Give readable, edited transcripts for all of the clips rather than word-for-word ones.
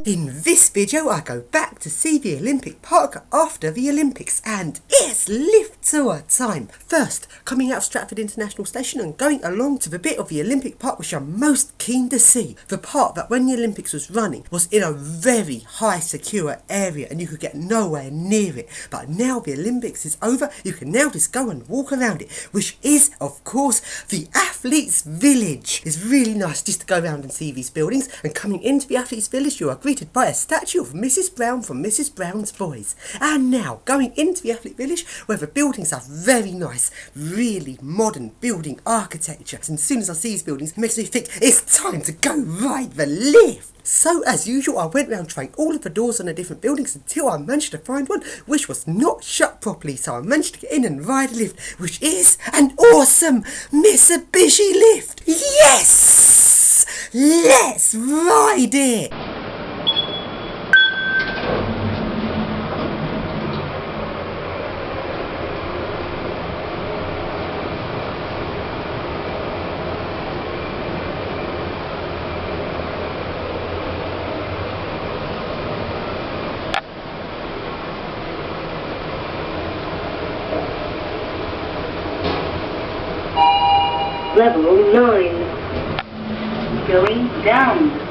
In this video I go back to see the Olympic Park after the Olympics, and it's lift tour time. First, coming out of Stratford International Station and going along to the bit of the Olympic Park which I'm most keen to see. The part that when the Olympics was running was in a very high secure area and you could get nowhere near it. But now the Olympics is over, you can now just go and walk around it, which is of course the Athletes Village. It's really nice just to go around and see these buildings, and coming into the Athletes Village you are greeted by a statue of Mrs. Brown from Mrs. Brown's Boys. And now going into the Athlete Village, where the buildings are very nice, really modern building architecture. And as soon as I see these buildings, it makes me think it's time to go ride the lift. So as usual, I went round trying all of the doors on the different buildings until I managed to find one which was not shut properly. So I managed to get in and ride a lift, which is an awesome Mitsubishi lift. Yes! Let's ride it! Level 9. Going down.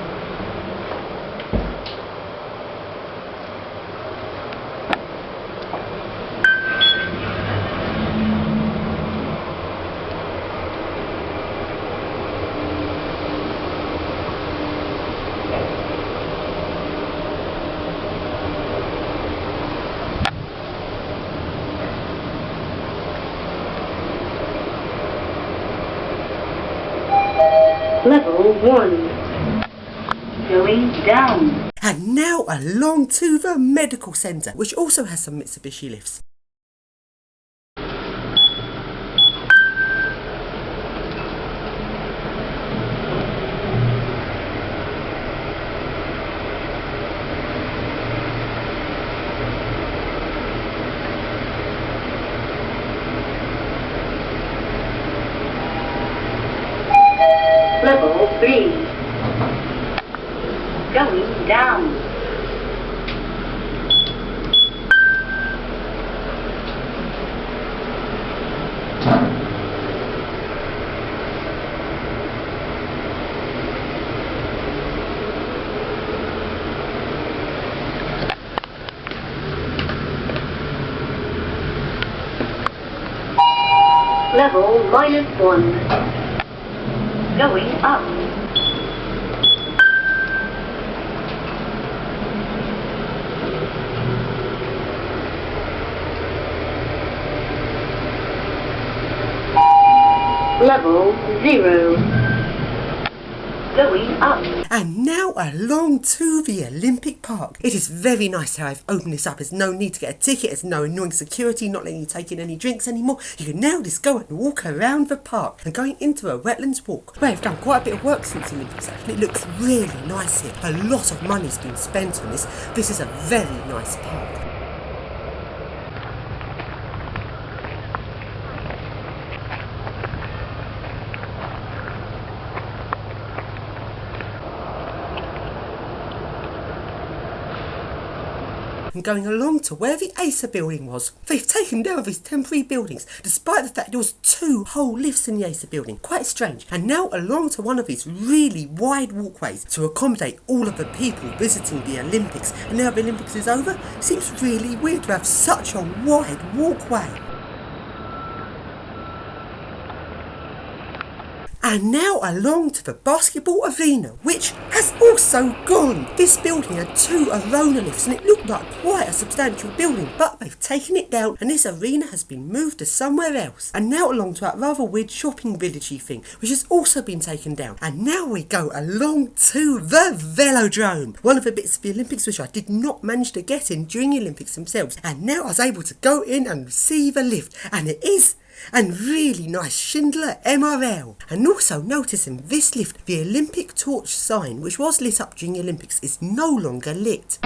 Level 1. Going down. And now along to the medical centre, which also has some Mitsubishi lifts. Level 3. Going down. Level -1. Going up. Level 0. Going up. And now along to the Olympic Park. It is very nice how I've opened this up. There's no need to get a ticket, there's no annoying security not letting you take in any drinks anymore. You can now just go and walk around the park. And going into a wetlands walk, where I've done quite a bit of work since the Olympics actually. It looks really nice here. A lot of money's been spent on this. This is a very nice park. And going along to where the ACER building was. They've taken down these temporary buildings, despite the fact there was 2 whole lifts in the ACER building. Quite strange. And now along to one of these really wide walkways to accommodate all of the people visiting the Olympics. And now the Olympics is over, it seems really weird to have such a wide walkway. And now along to the basketball arena, which has also gone. This building had 2 Arona lifts and it looked like quite a substantial building, but they've taken it down and this arena has been moved to somewhere else. And now along to that rather weird shopping villagey thing, which has also been taken down. And now we go along to the Velodrome, one of the bits of the Olympics which I did not manage to get in during the Olympics themselves. And now I was able to go in and see the lift, and it is and really nice Schindler MRL. And also notice in this lift the Olympic torch sign, which was lit up during the Olympics, is no longer lit.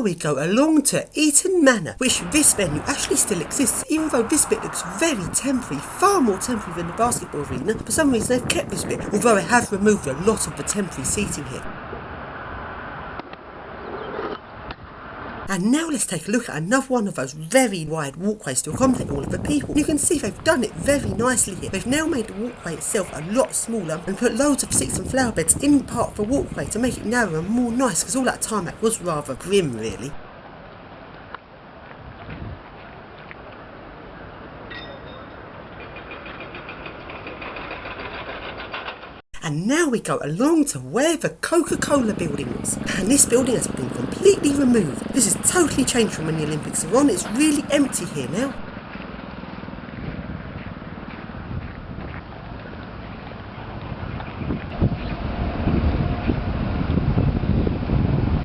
now we go along to Eton Manor, which this venue actually still exists, even though this bit looks very temporary, far more temporary than the basketball arena. For some reason they've kept this bit, although they have removed a lot of the temporary seating here. And now let's take a look at another one of those very wide walkways to accommodate all of the people. You can see they've done it very nicely here. They've now made the walkway itself a lot smaller and put loads of seats and flower beds in part of the walkway to make it narrower and more nice, because all that time it was rather grim really. And now we go along to where the Coca-Cola building was. And this building has been completely removed. This has totally changed from when the Olympics were on. It's really empty here now.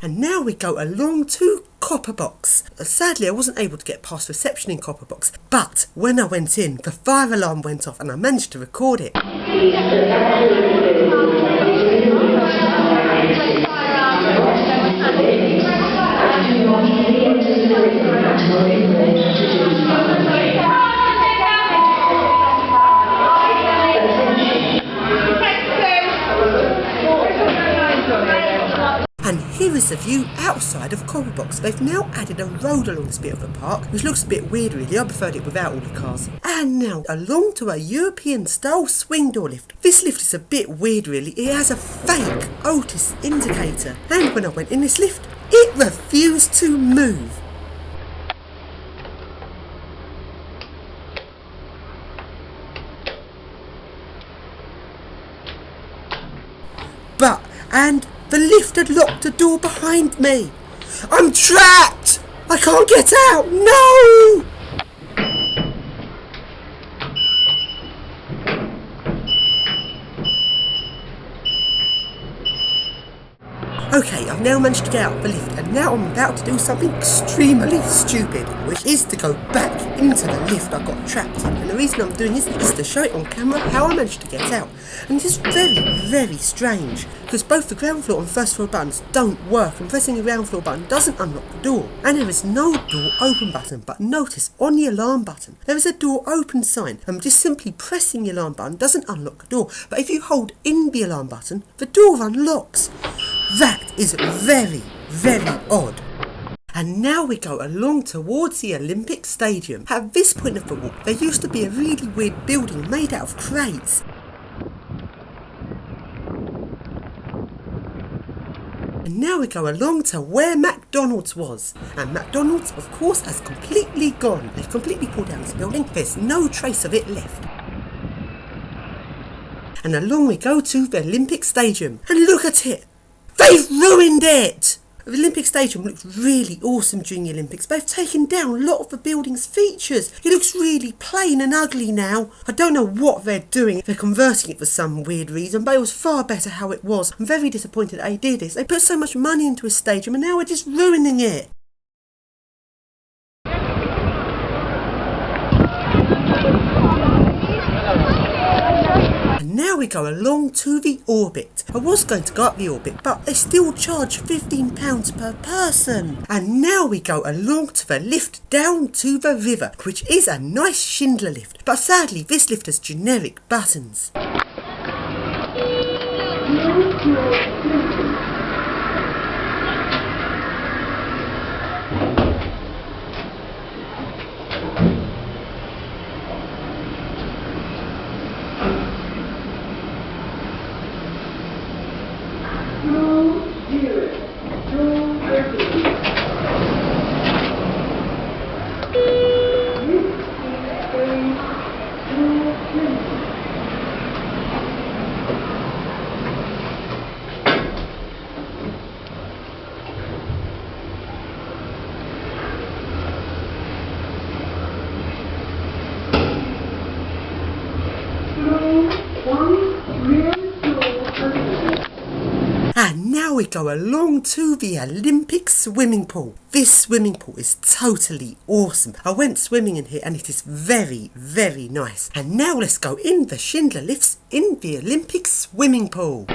And now we go along to Copperbox. Sadly, I wasn't able to get past reception in Copperbox, but when I went in, the fire alarm went off and I managed to record it. And here is the view outside of Copperbox. They've now added a road along this bit of the park, which looks a bit weird really. I preferred it without all the cars. And now along to a European style swing door lift. This lift is a bit weird really. It has a fake Otis indicator. And when I went in this lift, it refused to move. And the lift had locked the door behind me. I'm trapped! I can't get out! No! Okay, I've now managed to get out of the lift, and now I'm about to do something extremely stupid, which is to go back into the lift I got trapped in. And the reason I'm doing this is to show it on camera how I managed to get out. And this is very, very strange, because both the ground floor and first floor buttons don't work, and pressing the ground floor button doesn't unlock the door. And there is no door open button, but notice on the alarm button there is a door open sign, and just simply pressing the alarm button doesn't unlock the door. But if you hold in the alarm button, the door unlocks. That is very, very odd. And now we go along towards the Olympic Stadium. At this point of the walk, there used to be a really weird building made out of crates. And now we go along to where McDonald's was. And McDonald's, of course, has completely gone. They've completely pulled down this building. There's no trace of it left. And along we go to the Olympic Stadium. And look at it! They've ruined it! The Olympic Stadium looks really awesome during the Olympics, but they've taken down a lot of the building's features. It looks really plain and ugly now. I don't know what they're doing. They're converting it for some weird reason, but it was far better how it was. I'm very disappointed they did this. They put so much money into a stadium and now we're just ruining it. Now we go along to the orbit. I was going to go up the orbit, but they still charge £15 per person. And now we go along to the lift down to the river, which is a nice Schindler lift. But sadly, this lift has generic buttons. And now we go along to the Olympic swimming pool. This swimming pool is totally awesome. I went swimming in here and it is very, very nice. And now let's go in the Schindler lifts in the Olympic swimming pool.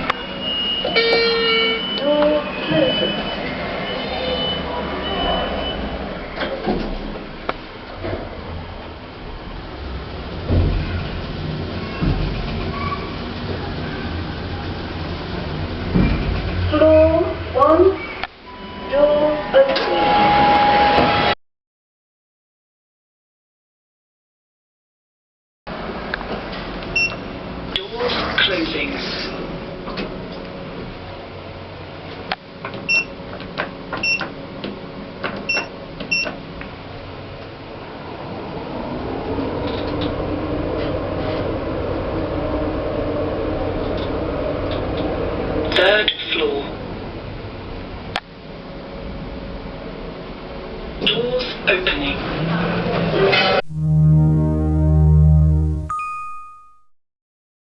Doors opening.